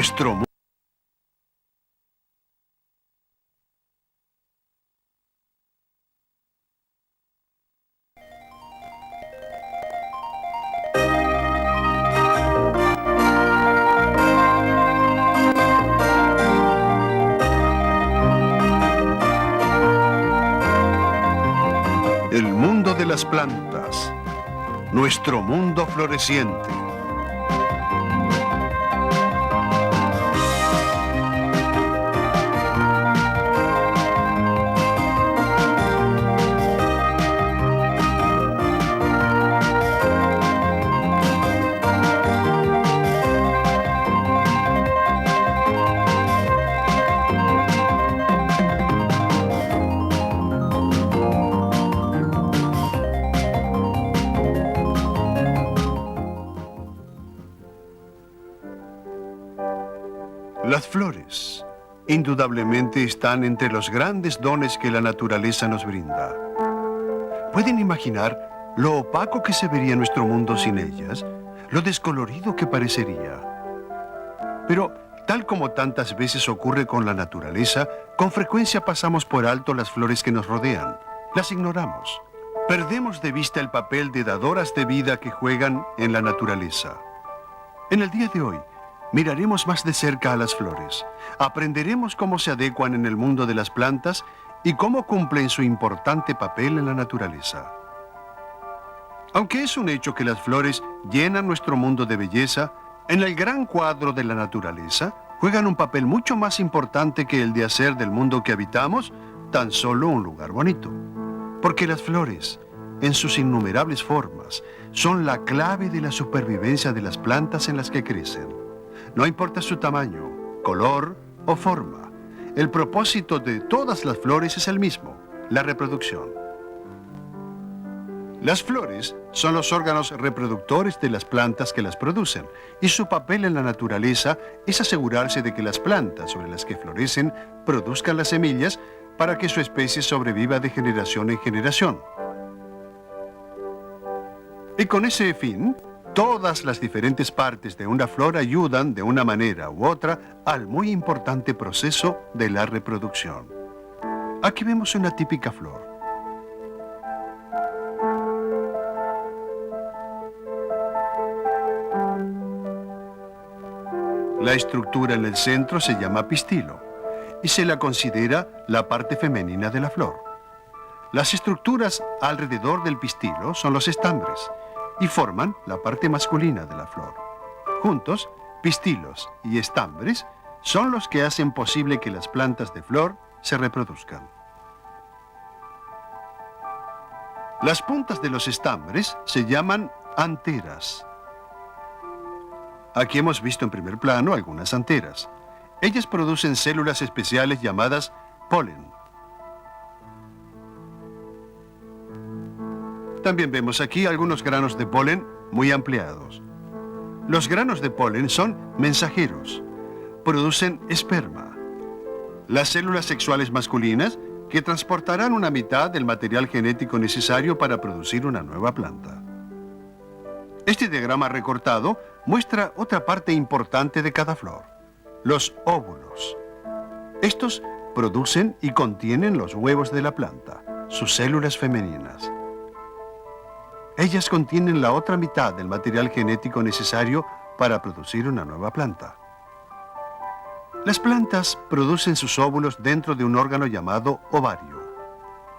Nuestro mundo. El mundo de las plantas. Nuestro mundo floreciente. Las flores, indudablemente, están entre los grandes dones que la naturaleza nos brinda. ¿Pueden imaginar lo opaco que se vería nuestro mundo sin ellas? Lo descolorido que parecería. Pero, tal como tantas veces ocurre con la naturaleza, con frecuencia pasamos por alto las flores que nos rodean. Las ignoramos. Perdemos de vista el papel de dadoras de vida que juegan en la naturaleza. En el día de hoy, miraremos más de cerca a las flores, aprenderemos cómo se adecuan en el mundo de las plantas y cómo cumplen su importante papel en la naturaleza. Aunque es un hecho que las flores llenan nuestro mundo de belleza, en el gran cuadro de la naturaleza juegan un papel mucho más importante que el de hacer del mundo que habitamos tan solo un lugar bonito. Porque las flores, en sus innumerables formas, son la clave de la supervivencia de las plantas en las que crecen. No importa su tamaño, color o forma, el propósito de todas las flores es el mismo, la reproducción. Las flores son los órganos reproductores de las plantas que las producen, y su papel en la naturaleza es asegurarse de que las plantas sobre las que florecen produzcan las semillas para que su especie sobreviva de generación en generación. Y con ese fin, todas las diferentes partes de una flor ayudan de una manera u otra al muy importante proceso de la reproducción. Aquí vemos una típica flor. La estructura en el centro se llama pistilo y se la considera la parte femenina de la flor. Las estructuras alrededor del pistilo son los estambres y forman la parte masculina de la flor. Juntos, pistilos y estambres son los que hacen posible que las plantas de flor se reproduzcan. Las puntas de los estambres se llaman anteras. Aquí hemos visto en primer plano algunas anteras. Ellas producen células especiales llamadas polen. También vemos aquí algunos granos de polen muy ampliados. Los granos de polen son mensajeros. Producen esperma, las células sexuales masculinas que transportarán una mitad del material genético necesario para producir una nueva planta. Este diagrama recortado muestra otra parte importante de cada flor, los óvulos. Estos producen y contienen los huevos de la planta, sus células femeninas. Ellas contienen la otra mitad del material genético necesario para producir una nueva planta. Las plantas producen sus óvulos dentro de un órgano llamado ovario.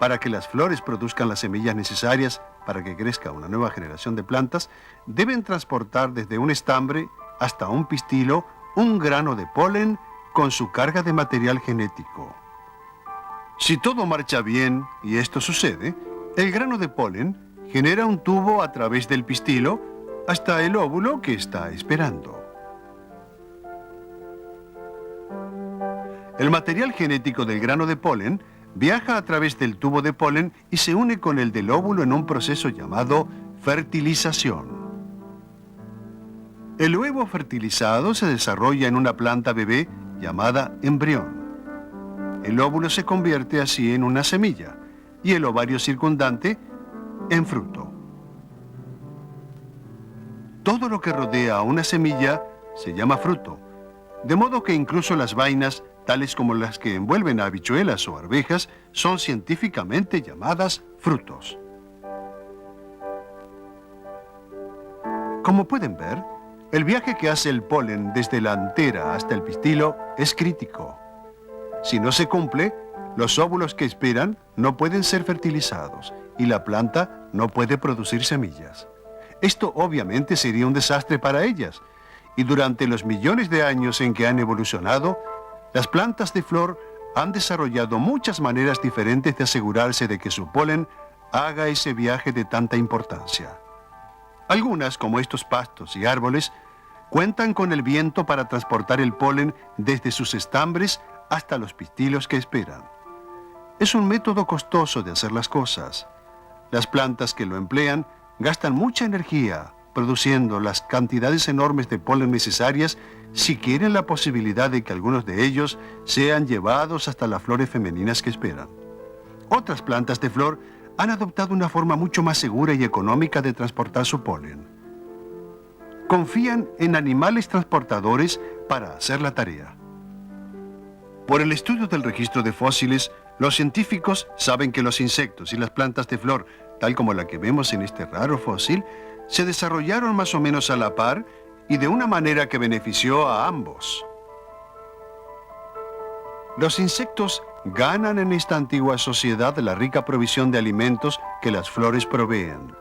Para que las flores produzcan las semillas necesarias para que crezca una nueva generación de plantas, deben transportar desde un estambre hasta un pistilo un grano de polen con su carga de material genético. Si todo marcha bien y esto sucede, el grano de polen genera un tubo a través del pistilo hasta el óvulo que está esperando. El material genético del grano de polen viaja a través del tubo de polen y se une con el del óvulo en un proceso llamado fertilización. El huevo fertilizado se desarrolla en una planta bebé llamada embrión. El óvulo se convierte así en una semilla y el ovario circundante en fruto. Todo lo que rodea a una semilla se llama fruto De modo que incluso las vainas, tales como las que envuelven a habichuelas o arvejas, son científicamente llamadas frutos. Como pueden ver, el viaje que hace el polen desde la antera hasta el pistilo es crítico. Si no se cumple, los óvulos que esperan no pueden ser fertilizados y la planta no puede producir semillas. Esto obviamente sería un desastre para ellas, y durante los millones de años en que han evolucionado, las plantas de flor han desarrollado muchas maneras diferentes de asegurarse de que su polen haga ese viaje de tanta importancia. Algunas, como estos pastos y árboles, cuentan con el viento para transportar el polen desde sus estambres hasta los pistilos que esperan. Es un método costoso de hacer las cosas. Las plantas que lo emplean gastan mucha energía produciendo las cantidades enormes de polen necesarias si quieren la posibilidad de que algunos de ellos sean llevados hasta las flores femeninas que esperan. Otras plantas de flor han adoptado una forma mucho más segura y económica de transportar su polen. Confían en animales transportadores para hacer la tarea. Por el estudio del registro de fósiles, los científicos saben que los insectos y las plantas de flor, tal como la que vemos en este raro fósil, se desarrollaron más o menos a la par y de una manera que benefició a ambos. Los insectos ganan en esta antigua sociedad la rica provisión de alimentos que las flores proveen.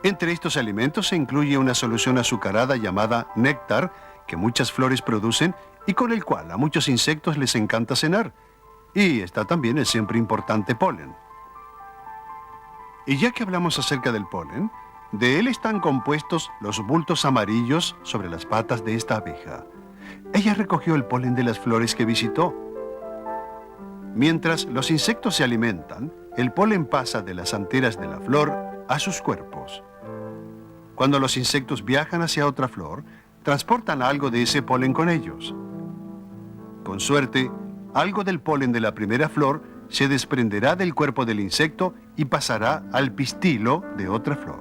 Entre estos alimentos se incluye una solución azucarada llamada néctar que muchas flores producen y con el cual a muchos insectos les encanta cenar. Y está también el siempre importante polen. Y ya que hablamos acerca del polen, de él están compuestos los bultos amarillos sobre las patas de esta abeja. Ella recogió el polen de las flores que visitó. Mientras los insectos se alimentan, el polen pasa de las anteras de la flor a sus cuerpos. Cuando los insectos viajan hacia otra flor, transportan algo de ese polen con ellos. Con suerte, algo del polen de la primera flor se desprenderá del cuerpo del insecto y pasará al pistilo de otra flor.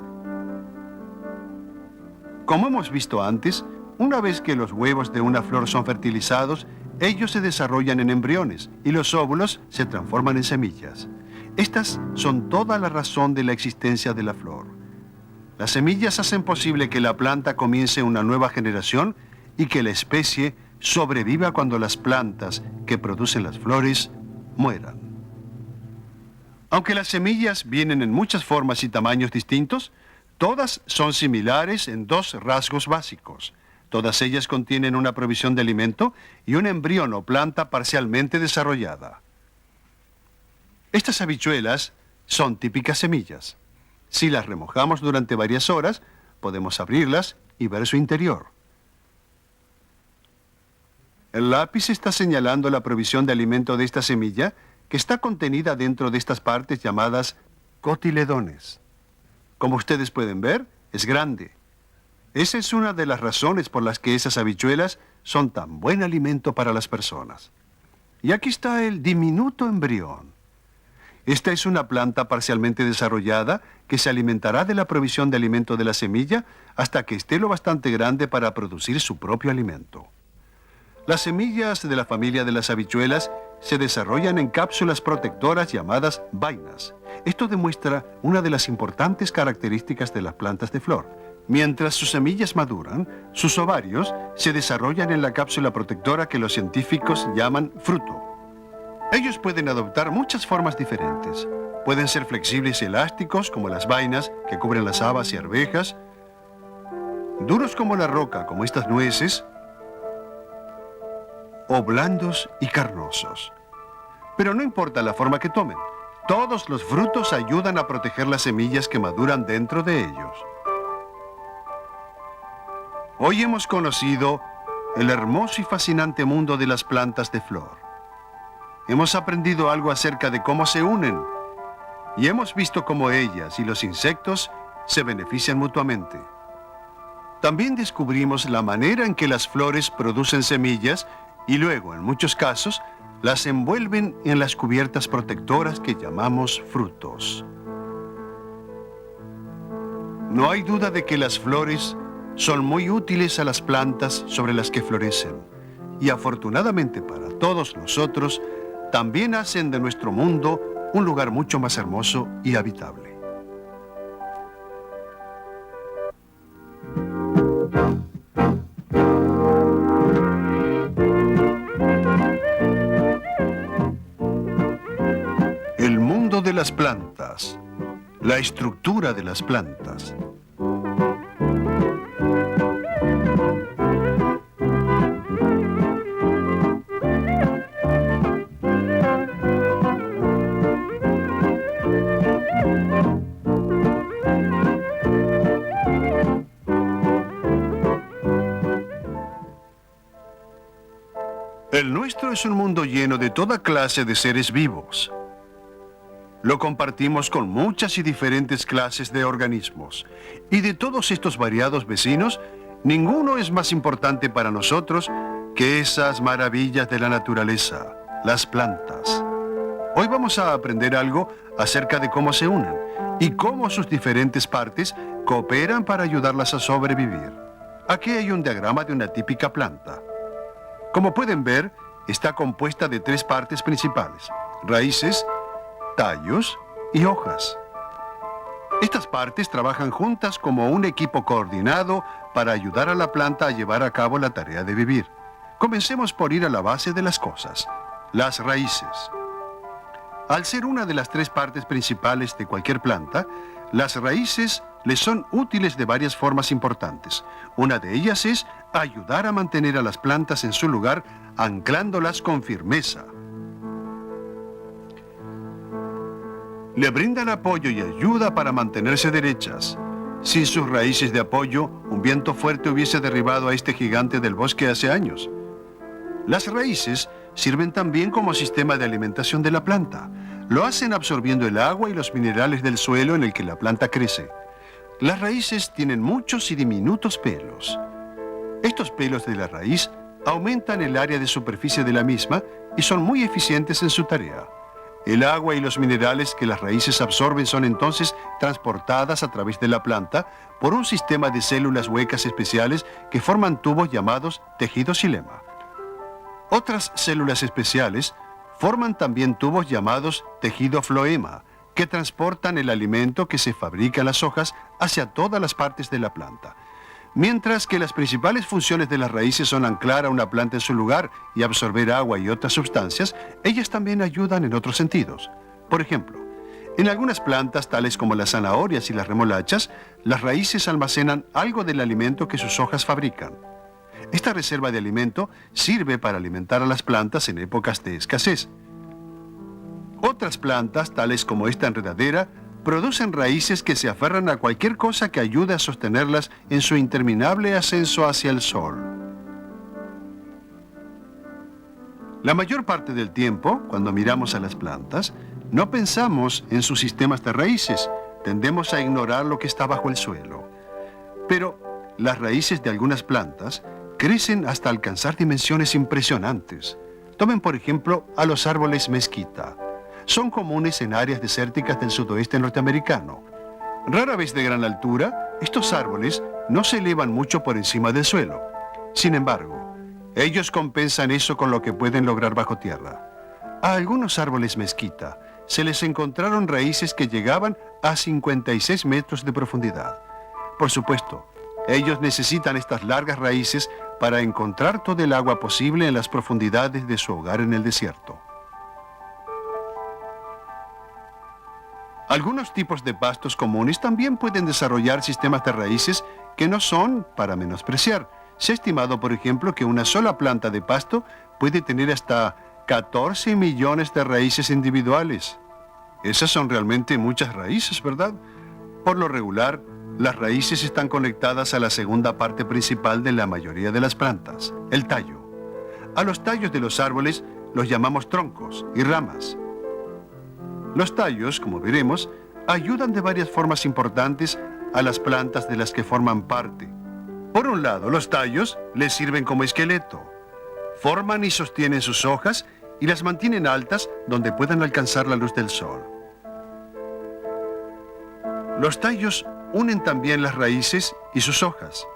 Como hemos visto antes, una vez que los huevos de una flor son fertilizados, ellos se desarrollan en embriones y los óvulos se transforman en semillas. Estas son toda la razón de la existencia de la flor. Las semillas hacen posible que la planta comience una nueva generación y que la especie sobreviva cuando las plantas que producen las flores mueran. Aunque las semillas vienen en muchas formas y tamaños distintos, todas son similares en dos rasgos básicos. Todas ellas contienen una provisión de alimento y un embrión o planta parcialmente desarrollada. Estas habichuelas son típicas semillas. Si las remojamos durante varias horas, podemos abrirlas y ver su interior. El lápiz está señalando la provisión de alimento de esta semilla, que está contenida dentro de estas partes llamadas cotiledones. Como ustedes pueden ver, es grande. Esa es una de las razones por las que esas habichuelas son tan buen alimento para las personas. Y aquí está el diminuto embrión. Esta es una planta parcialmente desarrollada que se alimentará de la provisión de alimento de la semilla hasta que esté lo bastante grande para producir su propio alimento. Las semillas de la familia de las habichuelas se desarrollan en cápsulas protectoras llamadas vainas. Esto demuestra una de las importantes características de las plantas de flor. Mientras sus semillas maduran, sus ovarios se desarrollan en la cápsula protectora que los científicos llaman fruto. Ellos pueden adoptar muchas formas diferentes. Pueden ser flexibles y elásticos, como las vainas que cubren las habas y arvejas, duros como la roca, como estas nueces, o blandos y carnosos. Pero no importa la forma que tomen, todos los frutos ayudan a proteger las semillas que maduran dentro de ellos. Hoy hemos conocido el hermoso y fascinante mundo de las plantas de flor. Hemos aprendido algo acerca de cómo se unen y hemos visto cómo ellas y los insectos se benefician mutuamente. También descubrimos la manera en que las flores producen semillas y luego, en muchos casos, las envuelven en las cubiertas protectoras que llamamos frutos. No hay duda de que las flores son muy útiles a las plantas sobre las que florecen. y afortunadamente para todos nosotros, también hacen de nuestro mundo un lugar mucho más hermoso y habitable. El mundo de las plantas, la estructura de las plantas. El nuestro es un mundo lleno de toda clase de seres vivos. Lo compartimos con muchas y diferentes clases de organismos. Y de todos estos variados vecinos, ninguno es más importante para nosotros que esas maravillas de la naturaleza, las plantas. Hoy vamos a aprender algo acerca de cómo se unen y cómo sus diferentes partes cooperan para ayudarlas a sobrevivir. Aquí hay un diagrama de una típica planta. Como pueden ver, está compuesta de 3 partes principales: raíces, tallos y hojas. Estas partes trabajan juntas como un equipo coordinado para ayudar a la planta a llevar a cabo la tarea de vivir. Comencemos por ir a la base de las cosas, las raíces. Al ser una de las 3 partes principales de cualquier planta, las raíces les son útiles de varias formas importantes. Una de ellas es ayudar a mantener a las plantas en su lugar, anclándolas con firmeza. Le brindan apoyo y ayuda para mantenerse derechas. Sin sus raíces de apoyo, un viento fuerte hubiese derribado a este gigante del bosque hace años. Las raíces sirven también como sistema de alimentación de la planta. Lo hacen absorbiendo el agua y los minerales del suelo en el que la planta crece. Las raíces tienen muchos y diminutos pelos. Estos pelos de la raíz aumentan el área de superficie de la misma y son muy eficientes en su tarea. El agua y los minerales que las raíces absorben son entonces transportadas a través de la planta por un sistema de células huecas especiales que forman tubos llamados tejido xilema. Otras células especiales forman también tubos llamados tejido floema, que transportan el alimento que se fabrica en las hojas hacia todas las partes de la planta. Mientras que las principales funciones de las raíces son anclar a una planta en su lugar y absorber agua y otras sustancias, ellas también ayudan en otros sentidos. Por ejemplo, en algunas plantas, tales como las zanahorias y las remolachas, las raíces almacenan algo del alimento que sus hojas fabrican. Esta reserva de alimento sirve para alimentar a las plantas en épocas de escasez. Otras plantas, tales como esta enredadera, producen raíces que se aferran a cualquier cosa que ayude a sostenerlas en su interminable ascenso hacia el sol. La mayor parte del tiempo, cuando miramos a las plantas, no pensamos en sus sistemas de raíces, tendemos a ignorar lo que está bajo el suelo. Pero las raíces de algunas plantas crecen hasta alcanzar dimensiones impresionantes. Tomen por ejemplo a los árboles mezquita. Son comunes en áreas desérticas del sudoeste norteamericano. Rara vez de gran altura, estos árboles no se elevan mucho por encima del suelo. Sin embargo, ellos compensan eso con lo que pueden lograr bajo tierra. A algunos árboles mezquita se les encontraron raíces que llegaban a 56 metros de profundidad. Por supuesto, ellos necesitan estas largas raíces para encontrar todo el agua posible en las profundidades de su hogar en el desierto. Algunos tipos de pastos comunes también pueden desarrollar sistemas de raíces que no son para menospreciar. Se ha estimado, por ejemplo, que una sola planta de pasto puede tener hasta 14 millones de raíces individuales. Esas son realmente muchas raíces, ¿verdad? Por lo regular, las raíces están conectadas a la segunda parte principal de la mayoría de las plantas, el tallo. A los tallos de los árboles los llamamos troncos y ramas. Los tallos, como veremos, ayudan de varias formas importantes a las plantas de las que forman parte. Por un lado, los tallos les sirven como esqueleto. Forman y sostienen sus hojas y las mantienen altas donde puedan alcanzar la luz del sol. Los tallos unen también las raíces y sus hojas.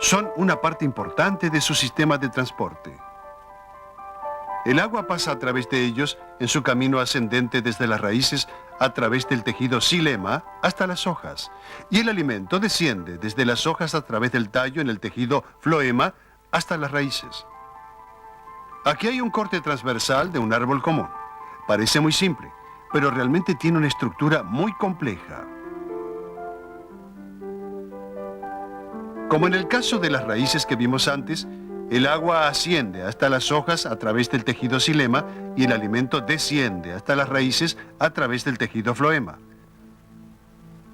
son una parte importante de su sistema de transporte. El agua pasa a través de ellos en su camino ascendente desde las raíces a través del tejido xilema hasta las hojas. Y el alimento desciende desde las hojas a través del tallo en el tejido floema hasta las raíces. Aquí hay un corte transversal de un árbol común. Parece muy simple, pero realmente tiene una estructura muy compleja. Como en el caso de las raíces que vimos antes, el agua asciende hasta las hojas a través del tejido xilema y el alimento desciende hasta las raíces a través del tejido floema.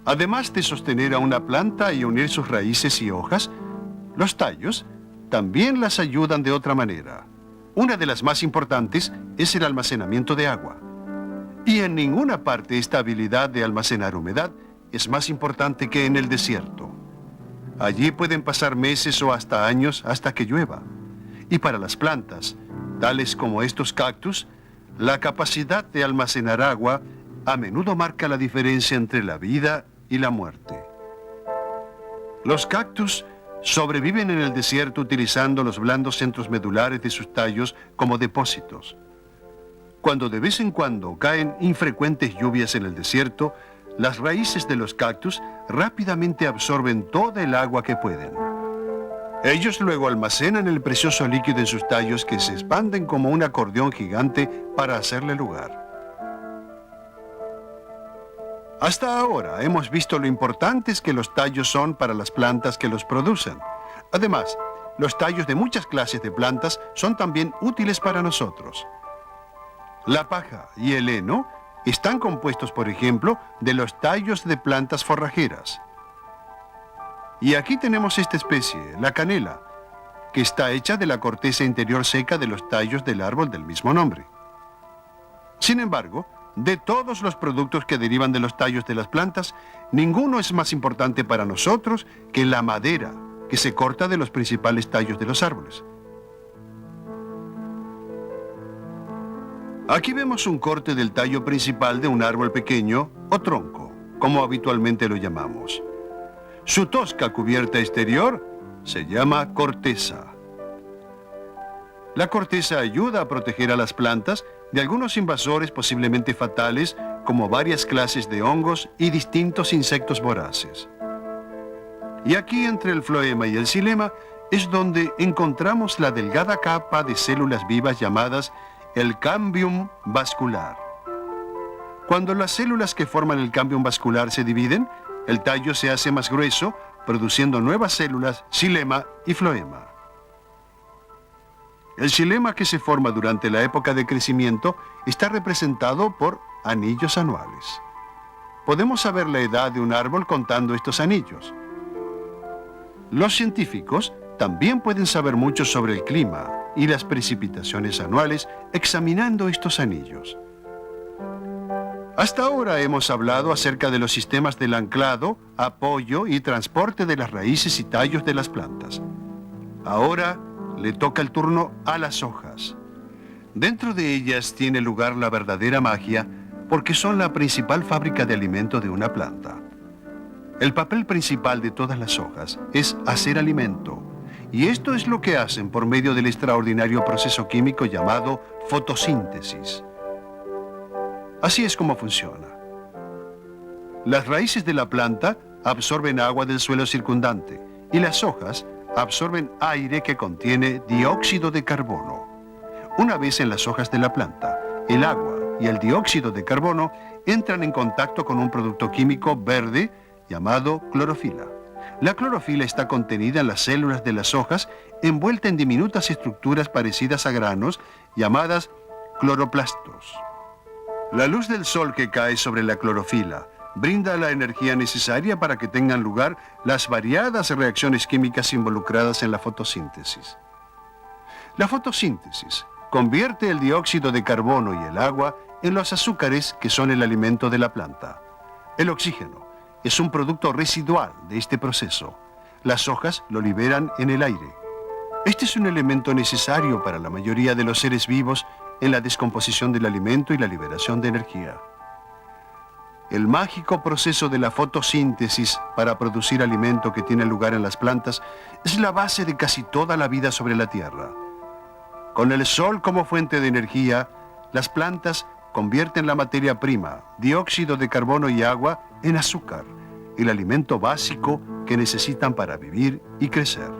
Además de sostener a una planta y unir sus raíces y hojas, los tallos también las ayudan de otra manera. Una de las más importantes es el almacenamiento de agua. Y en ninguna parte esta habilidad de almacenar humedad es más importante que en el desierto. Allí pueden pasar meses o hasta años hasta que llueva. Y para las plantas, tales como estos cactus, la capacidad de almacenar agua a menudo marca la diferencia entre la vida y la muerte. Los cactus sobreviven en el desierto utilizando los blandos centros medulares de sus tallos como depósitos. Cuando de vez en cuando caen infrecuentes lluvias en el desierto, las raíces de los cactus rápidamente absorben toda el agua que pueden. Ellos luego almacenan el precioso líquido en sus tallos que se expanden como un acordeón gigante para hacerle lugar. Hasta ahora hemos visto lo importantes que los tallos son para las plantas que los producen. Además, los tallos de muchas clases de plantas son también útiles para nosotros. La paja y el heno están compuestos, por ejemplo, de los tallos de plantas forrajeras. Y aquí tenemos esta especie, la canela, que está hecha de la corteza interior seca de los tallos del árbol del mismo nombre. Sin embargo, de todos los productos que derivan de los tallos de las plantas, ninguno es más importante para nosotros que la madera que se corta de los principales tallos de los árboles. Aquí vemos un corte del tallo principal de un árbol pequeño o tronco, como habitualmente lo llamamos. Su tosca cubierta exterior se llama corteza. La corteza ayuda a proteger a las plantas de algunos invasores posiblemente fatales, como varias clases de hongos y distintos insectos voraces. Y aquí entre el floema y el xilema es donde encontramos la delgada capa de células vivas llamadas el cambium vascular. Cuando las células que forman el cambium vascular se dividen, el tallo se hace más grueso, produciendo nuevas células, xilema y floema. El xilema que se forma durante la época de crecimiento está representado por anillos anuales. Podemos saber la edad de un árbol contando estos anillos. Los científicos también pueden saber mucho sobre el clima y las precipitaciones anuales examinando estos anillos. Hasta ahora hemos hablado acerca de los sistemas del anclado, apoyo y transporte de las raíces y tallos de las plantas. Ahora le toca el turno a las hojas. Dentro de ellas tiene lugar la verdadera magia porque son la principal fábrica de alimento de una planta. El papel principal de todas las hojas es hacer alimento, y esto es lo que hacen por medio del extraordinario proceso químico llamado fotosíntesis. Así es como funciona. Las raíces de la planta absorben agua del suelo circundante y las hojas absorben aire que contiene dióxido de carbono. Una vez en las hojas de la planta, el agua y el dióxido de carbono entran en contacto con un producto químico verde llamado clorofila. La clorofila está contenida en las células de las hojas, envuelta en diminutas estructuras parecidas a granos llamadas cloroplastos. La luz del sol que cae sobre la clorofila brinda la energía necesaria para que tengan lugar las variadas reacciones químicas involucradas en la fotosíntesis. La fotosíntesis convierte el dióxido de carbono y el agua en los azúcares que son el alimento de la planta. El oxígeno es un producto residual de este proceso. Las hojas lo liberan en el aire. Este es un elemento necesario para la mayoría de los seres vivos en la descomposición del alimento y la liberación de energía. el mágico proceso de la fotosíntesis para producir alimento que tiene lugar en las plantas es la base de casi toda la vida sobre la Tierra. Con el sol como fuente de energía, las plantas convierten la materia prima, dióxido de carbono y agua, en azúcar, el alimento básico que necesitan para vivir y crecer.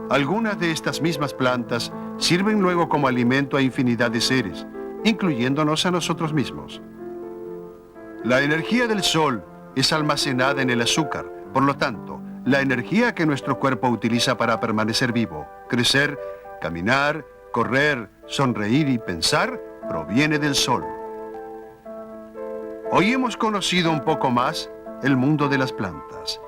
Algunas de estas mismas plantas sirven luego como alimento a infinidad de seres, incluyéndonos a nosotros mismos. La energía del sol es almacenada en el azúcar, por lo tanto, la energía que nuestro cuerpo utiliza para permanecer vivo, crecer, caminar, correr, sonreír y pensar, proviene del sol. Hoy hemos conocido un poco más el mundo de las plantas.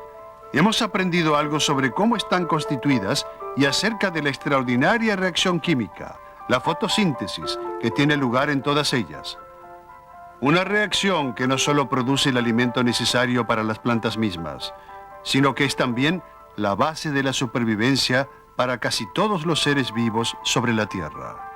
Hemos aprendido algo sobre cómo están constituidas y acerca de la extraordinaria reacción química, la fotosíntesis, que tiene lugar en todas ellas. Una reacción que no solo produce el alimento necesario para las plantas mismas, sino que es también la base de la supervivencia para casi todos los seres vivos sobre la Tierra.